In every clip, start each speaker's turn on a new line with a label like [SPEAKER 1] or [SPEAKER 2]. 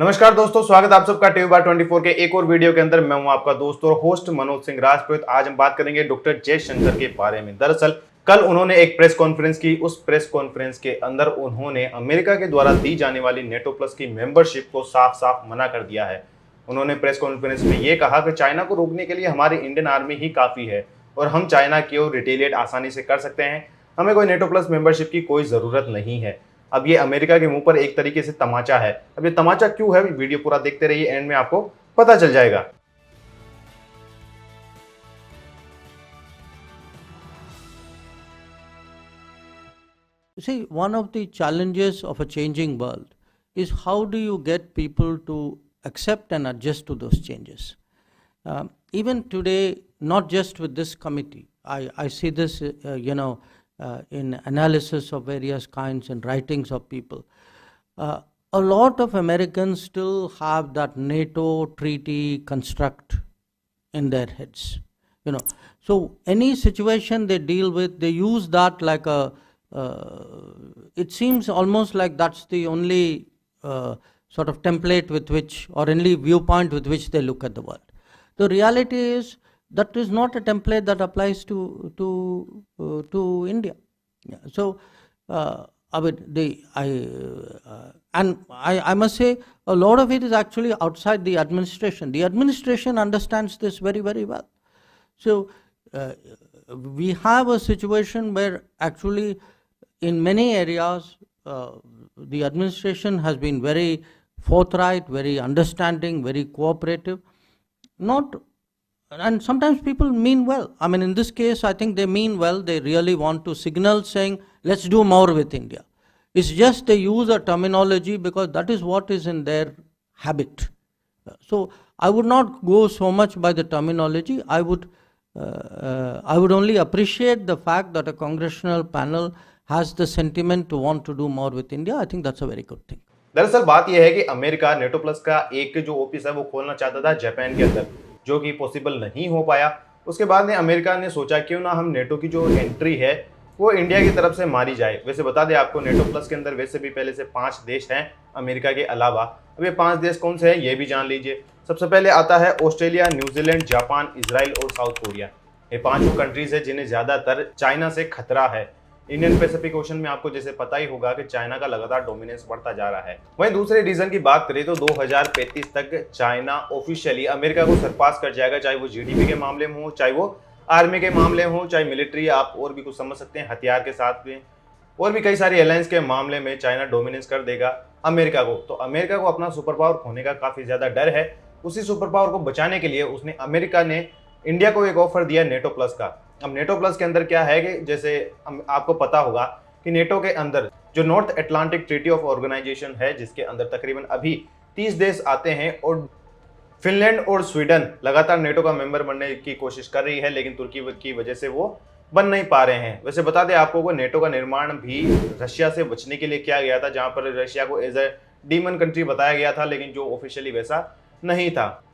[SPEAKER 1] नमस्कार दोस्तों, स्वागत आप सबका टीवी बार 24 के एक और वीडियो के अंदर। मैं हूं आपका दोस्त और होस्ट मनोज सिंह राजपूत। आज हम बात करेंगे डॉक्टर जयशंकर के बारे में। दरअसल कल उन्होंने एक प्रेस कॉन्फ्रेंस की। उस प्रेस कॉन्फ्रेंस के अंदर उन्होंने अमेरिका के द्वारा दी जाने वाली नेटो प्लस की मेंबरशिप को साफ साफ मना कर दिया है। उन्होंने प्रेस कॉन्फ्रेंस में ये कहा कि चाइना को रोकने के लिए हमारी इंडियन आर्मी ही काफी है और हम चाइना की ओर रिटेलिएट आसानी से कर सकते हैं। हमें कोई नेटो प्लस मेंबरशिप की कोई जरूरत नहीं है। अब ये अमेरिका के मुंह पर एक तरीके से तमाचा है। अब ये तमाचा क्यों है, वीडियो पूरा देखते रहिए, एंड में आपको पता चल जाएगा।
[SPEAKER 2] You see, one of the challenges of a changing world is how do you get people to accept and adjust to those changes. Even today, not just with this committee, I see this, in analysis of various kinds and writings of people. A lot of Americans still have that NATO treaty construct in their heads. So any situation they deal with, they use that like a it seems almost like that's the only sort of template with which, or only viewpoint with which they look at the world. The reality is that is not a template that applies to India. Yeah. So I must say a lot of it is actually outside the administration. The administration understands this very, very well. So we have a situation where actually in many areas the administration has been very forthright, very understanding, very cooperative. And sometimes people mean well. I mean, in this case, I think they mean well. They really want to signal saying, let's do more with India. It's just they use a terminology because that is what is in their habit. So I would not go so much by the terminology. I would only appreciate the fact that a congressional panel has the sentiment to want to do more with India. I think that's a very good thing.
[SPEAKER 1] दरअसल बात यह है कि America NATO plus का एक जो office है वो खोलना चाहता था जापान के अंदर, जो कि पॉसिबल नहीं हो पाया। उसके बाद में अमेरिका ने सोचा क्यों ना हम नेटो की जो एंट्री है वो इंडिया की तरफ से मारी जाए। वैसे बता दें आपको, नेटो प्लस के अंदर वैसे भी पहले से 5 देश हैं अमेरिका के अलावा। अब ये 5 देश कौन से हैं ये भी जान लीजिए। सबसे पहले आता है ऑस्ट्रेलिया, न्यूजीलैंड, जापान, इजराइल और साउथ कोरिया। ये 5 कंट्रीज है जिन्हें ज्यादातर चाइना से खतरा है। इंडियन पैसिफिक ओशन में आपको जैसे पता ही होगा कि चाइना का लगातार डोमिनेंस बढ़ता जा रहा है। वहीं दूसरे रीजन की बात करें तो 2035 तक चाइना ऑफिशियली अमेरिका को सरपास कर जाएगा, चाहे वो जीडीपी के मामले में हो, चाहे वो आर्मी के मामले हो, चाहे मिलिट्री, आप और भी कुछ समझ सकते हैं, हथियार के साथ में और भी कई सारी अलायंस के मामले में चाइना डोमिनेंस कर देगा अमेरिका को। तो अमेरिका को अपना सुपर पावर खोने का काफी ज्यादा डर है। उसी सुपर पावर को बचाने के लिए अमेरिका ने इंडिया को एक ऑफर दिया नेटो प्लस का। अब नेटो प्लस के अंदर क्या है कि जैसे आपको पता होगा कि नेटो के अंदर जो North Atlantic treaty of organisation है, जिसके अंदर तकरीबन अभी 30 देश आते हैं और फिनलैंड और स्वीडन लगातार नेटो का मेंबर बनने की कोशिश कर रही है, लेकिन तुर्की की वजह से वो बन नहीं पा रहे हैं। वैसे बता दें आपको को नेटो का निर्माण भी रशिया से बचने के लिए किया गया था, जहां पर रशिया को एज ए डीमन कंट्री बताया गया था, लेकिन जो ऑफिशियली वैसा नहीं था।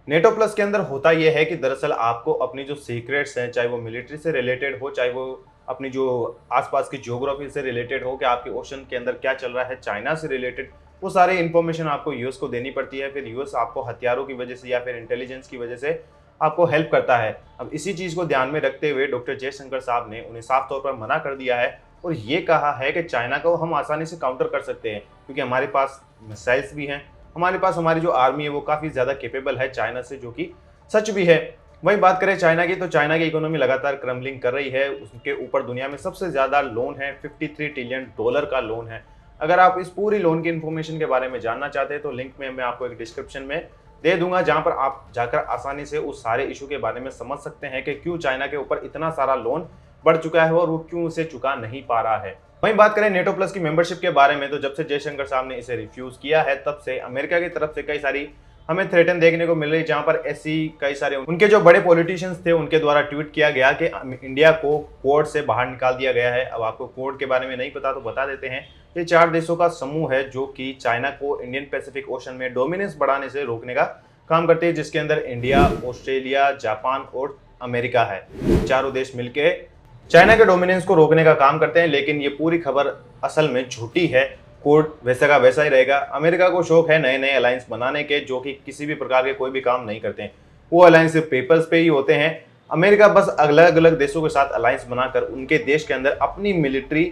[SPEAKER 1] नेटो प्लस के अंदर होता यह है कि दरअसल आपको अपनी जो सीक्रेट्स हैं, चाहे वो मिलिट्री से रिलेटेड हो, चाहे वो अपनी जो आसपास की ज्योग्राफी से रिलेटेड हो, कि आपके ओशन के अंदर क्या चल रहा है, चाइना से रिलेटेड, वो सारे इंफॉर्मेशन आपको यूएस को देनी पड़ती है। फिर यूएस आपको हथियारों की वजह से या फिर इंटेलिजेंस की वजह से आपको हेल्प करता है। अब इसी चीज़ को ध्यान में रखते हुए डॉक्टर जयशंकर साहब ने उन्हें साफ तौर पर मना कर दिया है और ये कहा है कि चाइना को हम आसानी से काउंटर कर सकते हैं, क्योंकि हमारे पास मिसाइल्स भी हैं, हमारे पास हमारी जो आर्मी है वो काफ़ी ज़्यादा कैपेबल है चाइना से, जो कि सच भी है। वहीं बात करें चाइना की, तो चाइना की इकोनॉमी लगातार क्रम्बलिंग कर रही है। उसके ऊपर दुनिया में सबसे ज़्यादा लोन है, $53 ट्रिलियन का लोन है। अगर आप इस पूरी लोन की इन्फॉर्मेशन के बारे में जानना चाहते हैं तो लिंक में मैं आपको एक डिस्क्रिप्शन में दे दूंगा, जहां पर आप जाकर आसानी से उस सारे इशू के बारे में समझ सकते हैं कि क्यों चाइना के ऊपर इतना सारा लोन बढ़ चुका है और वो क्यों उसे चुका नहीं पा रहा है। वहीं बात करें नेटो प्लस की मेंबरशिप के बारे में, तो जब से जयशंकर साहब ने इसे रिफ्यूज किया है तब से अमेरिका की तरफ से कई सारी हमें थ्रेटन देखने को मिल रही, जहां पर ऐसी कई सारे उनके जो बड़े पॉलिटिशियंस थे उनके द्वारा ट्वीट किया गया कि इंडिया को कोड से बाहर निकाल दिया गया है। अब आपको कोड के बारे में नहीं पता तो बता देते हैं। ये 4 देशों का समूह है जो कि चाइना को इंडियन पैसिफिक ओशन में डोमिनेंस बढ़ाने से रोकने का काम करते हैं, जिसके अंदर इंडिया, ऑस्ट्रेलिया, जापान और अमेरिका है। चारों देश मिलकर चाइना के डोमिनेंस को रोकने का काम करते हैं, लेकिन ये पूरी खबर असल में झूठी है। कोड वैसा का वैसा ही रहेगा। अमेरिका को शौक है नए नए अलायंस बनाने के, जो कि किसी भी प्रकार के कोई भी काम नहीं करते हैं। वो अलायंस सिर्फ पेपर्स पे ही होते हैं। अमेरिका बस अलग अलग देशों के साथ अलायंस बनाकर उनके देश के अंदर अपनी मिलिट्री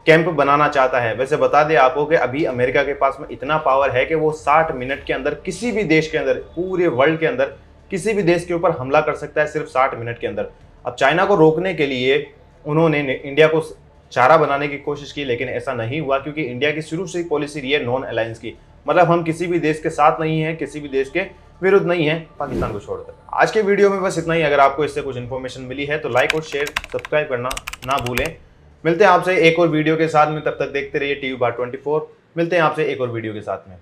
[SPEAKER 1] कैंप बनाना चाहता है। वैसे बता दें आपको कि अभी अमेरिका के पास में इतना पावर है कि वो 60 मिनट के अंदर किसी भी देश के अंदर, पूरे वर्ल्ड के अंदर किसी भी देश के ऊपर हमला कर सकता है, सिर्फ 60 मिनट के अंदर। अब चाइना को रोकने के लिए उन्होंने इंडिया को चारा बनाने की कोशिश की, लेकिन ऐसा नहीं हुआ, क्योंकि इंडिया की शुरू से ही पॉलिसी रही है नॉन अलायंस की। मतलब हम किसी भी देश के साथ नहीं हैं, किसी भी देश के विरुद्ध नहीं है, पाकिस्तान को छोड़कर। आज के वीडियो में बस इतना ही। अगर आपको इससे कुछ इन्फॉर्मेशन मिली है तो लाइक और शेयर सब्सक्राइब करना ना भूलें। मिलते हैं आपसे एक और वीडियो के साथ में, तब तक देखते रहिए TV Bar 24। मिलते हैं आपसे एक और वीडियो के साथ में।